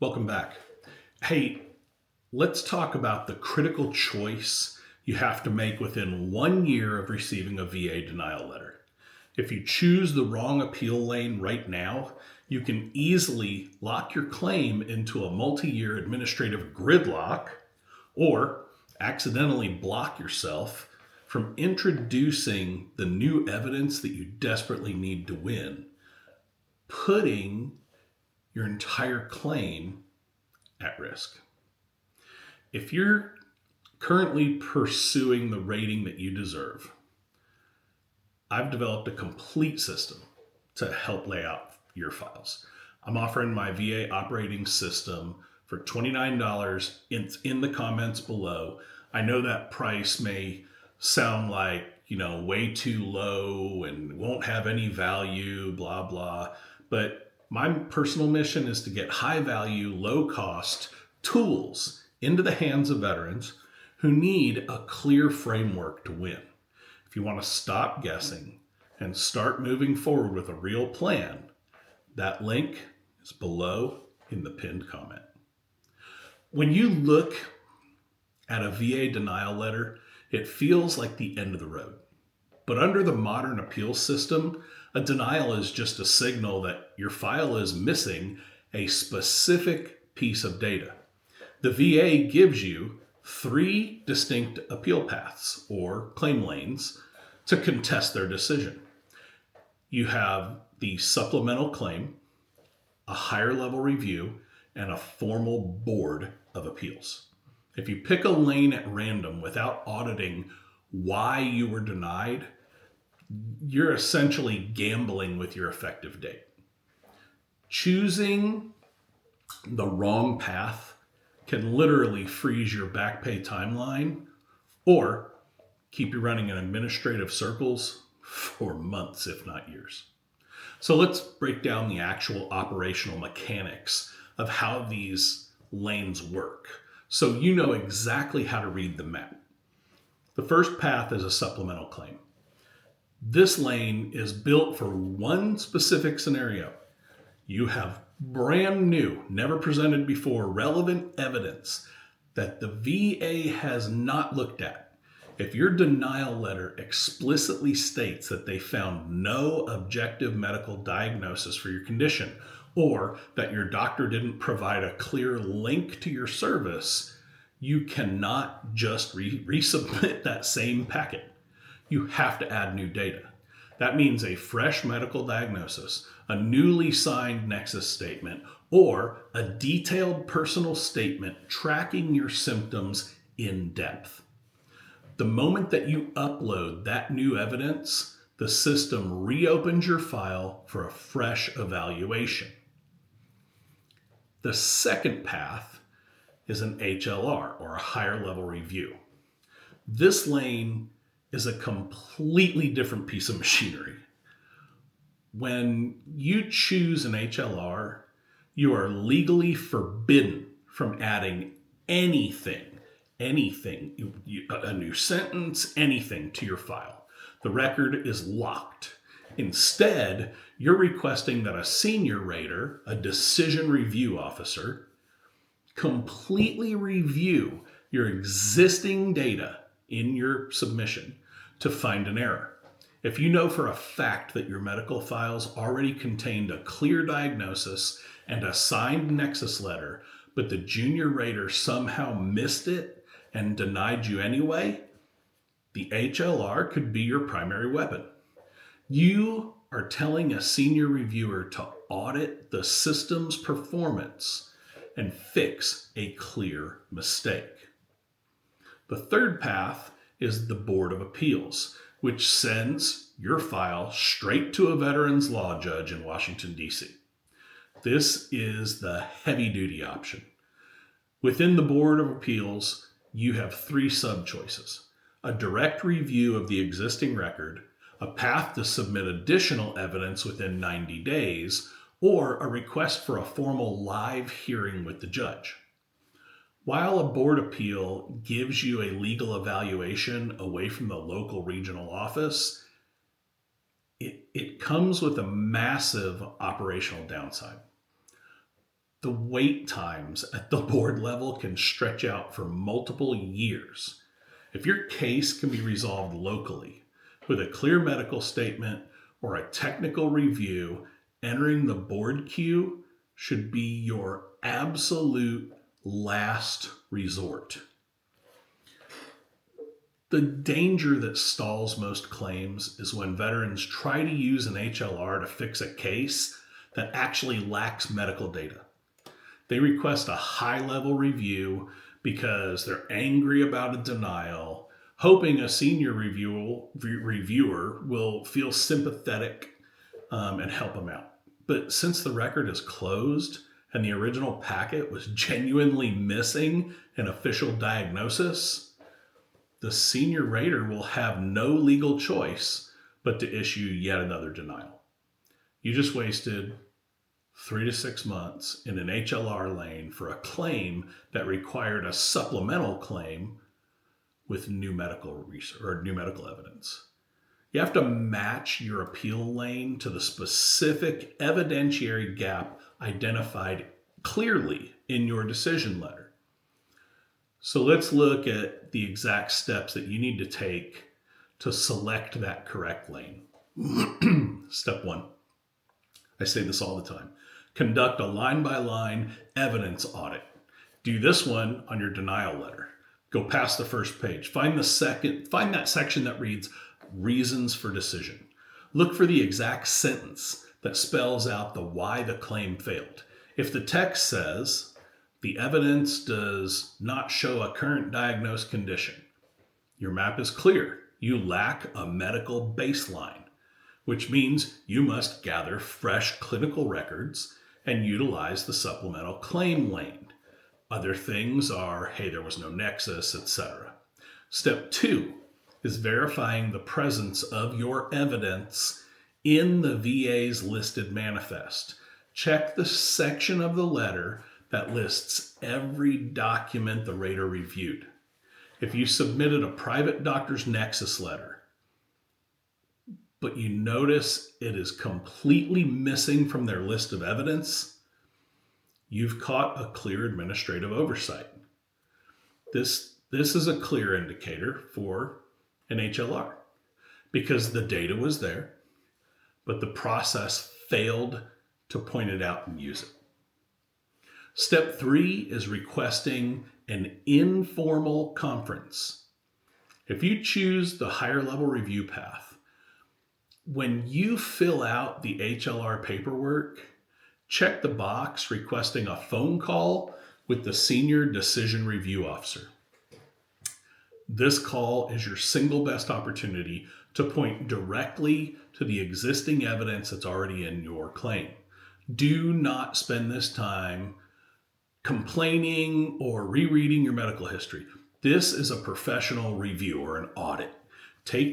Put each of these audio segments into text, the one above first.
Welcome back. Hey, let's talk about the critical choice you have to make within 1 year of receiving a VA denial letter. If you choose the wrong appeal lane right now, you can easily lock your claim into a multi-year administrative gridlock or accidentally block yourself from introducing the new evidence that you desperately need to win, putting your entire claim at risk. If you're currently pursuing the rating that you deserve, I've developed a complete system to help lay out your files. I'm offering my VA operating system for $29. It's in the comments below. I know that price may sound like, way too low and won't have any value, blah, blah. But my personal mission is to get high value, low cost tools into the hands of veterans who need a clear framework to win. If you want to stop guessing and start moving forward with a real plan, that link is below in the pinned comment. When you look at a VA denial letter, it feels like the end of the road. But under the modern appeal system, a denial is just a signal that your file is missing a specific piece of data. The VA gives you 3 distinct appeal paths or claim lanes to contest their decision. You have the supplemental claim, a higher level review, and a formal board of appeals. If you pick a lane at random without auditing why you were denied, you're essentially gambling with your effective date. Choosing the wrong path can literally freeze your back pay timeline or keep you running in administrative circles for months, if not years. So let's break down the actual operational mechanics of how these lanes work so you know exactly how to read the map. The first path is a supplemental claim. This lane is built for one specific scenario. You have brand new, never presented before, relevant evidence that the VA has not looked at. If your denial letter explicitly states that they found no objective medical diagnosis for your condition, or that your doctor didn't provide a clear link to your service, you cannot just resubmit that same packet. You have to add new data. That means a fresh medical diagnosis, a newly signed nexus statement, or a detailed personal statement tracking your symptoms in depth. The moment that you upload that new evidence, the system reopens your file for a fresh evaluation. The second path is an HLR, or a higher level review. This lane is a completely different piece of machinery. When you choose an HLR, you are legally forbidden from adding anything, a new sentence, anything to your file. The record is locked. Instead, you're requesting that a senior rater, a decision review officer, completely review your existing data in your submission to find an error. If you know for a fact that your medical files already contained a clear diagnosis and a signed nexus letter, but the junior rater somehow missed it and denied you anyway, the HLR could be your primary weapon. You are telling a senior reviewer to audit the system's performance and fix a clear mistake. The third path is the Board of Appeals, which sends your file straight to a veterans law judge in Washington, D.C. This is the heavy-duty option. Within the Board of Appeals, you have 3 sub-choices: a direct review of the existing record, a path to submit additional evidence within 90 days, or a request for a formal live hearing with the judge. While a board appeal gives you a legal evaluation away from the local regional office, it comes with a massive operational downside. The wait times at the board level can stretch out for multiple years. If your case can be resolved locally with a clear medical statement or a technical review, entering the board queue should be your absolute last resort. The danger that stalls most claims is when veterans try to use an HLR to fix a case that actually lacks medical data. They request a high-level review because they're angry about a denial, hoping a senior reviewer will feel sympathetic and help them out. But since the record is closed and the original packet was genuinely missing an official diagnosis, the senior rater will have no legal choice but to issue yet another denial. You just wasted 3 to 6 months in an HLR lane for a claim that required a supplemental claim with new medical research or new medical evidence. You have to match your appeal lane to the specific evidentiary gap identified clearly in your decision letter. So let's look at the exact steps that you need to take to select that correct lane. Step 1. I say this all the time. Conduct a line-by-line evidence audit. Do this one on your denial letter. Go past the first page. Find that section that reads reasons for decision. Look for the exact sentence that spells out the why the claim failed. If the text says, the evidence does not show a current diagnosed condition, your map is clear. You lack a medical baseline, which means you must gather fresh clinical records and utilize the supplemental claim lane. Other things are, hey, there was no nexus, etc. Step 2 is verifying the presence of your evidence in the VA's listed manifest. Check the section of the letter that lists every document the rater reviewed. If you submitted a private doctor's nexus letter, but you notice it is completely missing from their list of evidence, you've caught a clear administrative oversight. This is a clear indicator for an HLR because the data was there, but the process failed to point it out and use it. Step 3 is requesting an informal conference. If you choose the higher level review path, when you fill out the HLR paperwork, check the box requesting a phone call with the senior decision review officer. This call is your single best opportunity to point directly to the existing evidence that's already in your claim. Do not spend this time complaining or rereading your medical history. This is a professional review or an audit. Tell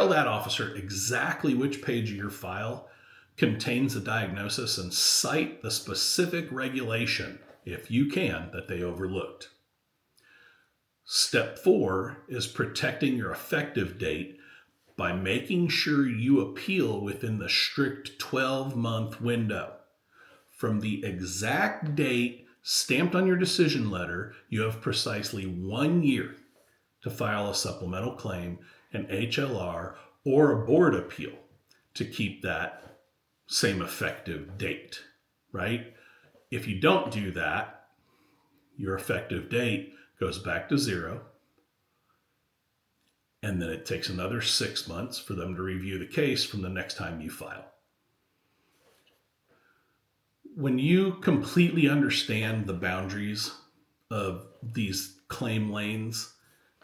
that officer exactly which page of your file contains the diagnosis and cite the specific regulation, if you can, that they overlooked. Step 4 is protecting your effective date by making sure you appeal within the strict 12-month window. From the exact date stamped on your decision letter, you have precisely 1 year to file a supplemental claim, an HLR, or a board appeal to keep that same effective date, right? If you don't do that, your effective date goes back to 0, and then it takes another 6 months for them to review the case from the next time you file. When you completely understand the boundaries of these claim lanes,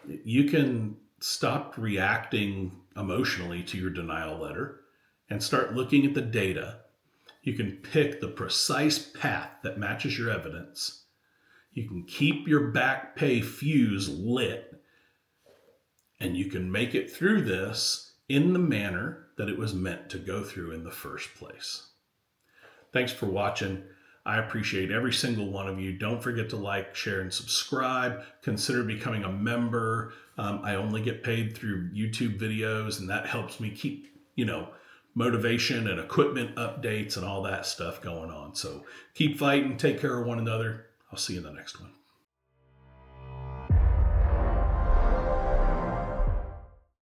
you can stop reacting emotionally to your denial letter and start looking at the data. You can pick the precise path that matches your evidence. You can keep your back pay fuse lit, and you can make it through this in the manner that it was meant to go through in the first place. Thanks for watching. I appreciate every single one of you. Don't forget to like, share, and subscribe. Consider becoming a member. I only get paid through YouTube videos, and that helps me keep, motivation and equipment updates and all that stuff going on. So keep fighting, take care of one another. I'll see you in the next one.